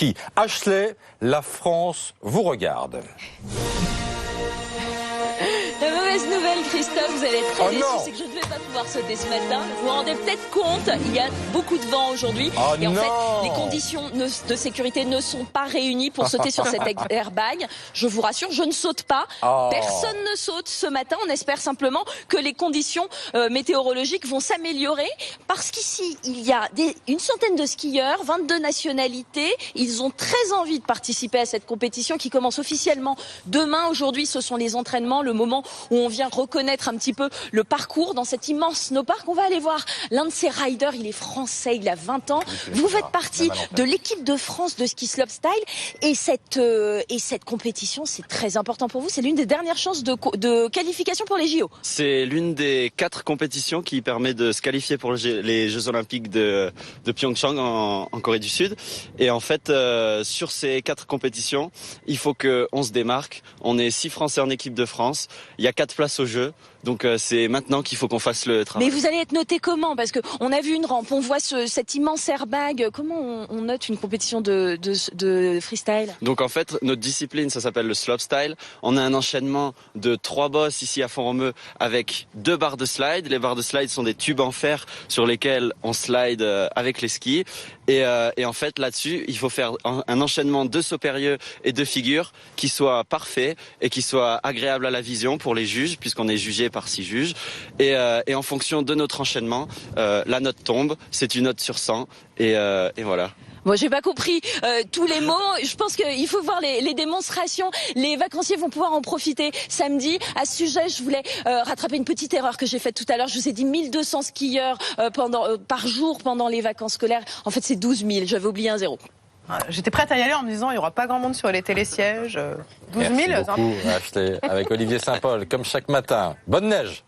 ski. Ashley, la France vous regarde. La mauvaise nouvelle, Christophe, vous allez être très déçus, c'est que je ne vais pas pouvoir sauter ce matin. Vous vous rendez peut-être compte, il y a beaucoup de vent aujourd'hui. Et en fait, les conditions de sécurité ne sont pas réunies pour sauter sur cet airbag. Je vous rassure, je ne saute pas. Personne ne saute ce matin. On espère simplement que les conditions météorologiques vont s'améliorer. Parce qu'ici, il y a une centaine de skieurs, 22 nationalités. Ils ont très envie de participer à cette compétition qui commence officiellement demain. Aujourd'hui, ce sont les entraînements, le moment où on vient reconnaître un petit peu le parcours dans cet immense snowpark. On va aller voir l'un de ces riders, il est français, il a 20 ans. Vous faites partie de l'équipe de France de ski slopestyle et cette compétition, c'est très important pour vous. C'est l'une des dernières chances de qualification pour les JO. C'est l'une des 4 compétitions qui permet de se qualifier pour les Jeux Olympiques de Pyeongchang en Corée du Sud. Et en fait, sur ces 4 compétitions, il faut qu'on se démarque. On est 6 Français en équipe de France. Il y a 4 places au jeu, donc c'est maintenant qu'il faut qu'on fasse le travail. Mais vous allez être noté comment? Parce que on a vu une rampe, on voit cet immense airbag. Comment on note une compétition de freestyle? Donc en fait, notre discipline, ça s'appelle le slopestyle. On a un enchaînement de 3 bosses ici à Font-Romeu avec 2 barres de slide. Les barres de slide sont des tubes en fer sur lesquels on slide avec les skis. Et en fait, là-dessus, il faut faire un enchaînement de sauts périlleux et de figures qui soit parfait et qui soit agréable à la vision pour les juges, puisqu'on est jugé par 6 juges. Et en fonction de notre enchaînement, la note tombe. C'est une note sur 100. Et voilà. Moi, j'ai pas compris tous les mots. Je pense qu'il faut voir les démonstrations. Les vacanciers vont pouvoir en profiter samedi. À ce sujet, je voulais rattraper une petite erreur que j'ai faite tout à l'heure. Je vous ai dit 1200 skieurs par jour pendant les vacances scolaires. En fait, c'est 12 000. J'avais oublié un zéro. J'étais prête à y aller en me disant il n'y aura pas grand monde sur les télésièges. 12 000. Merci beaucoup, Ashley, avec Olivier Saint-Paul, comme chaque matin. Bonne neige!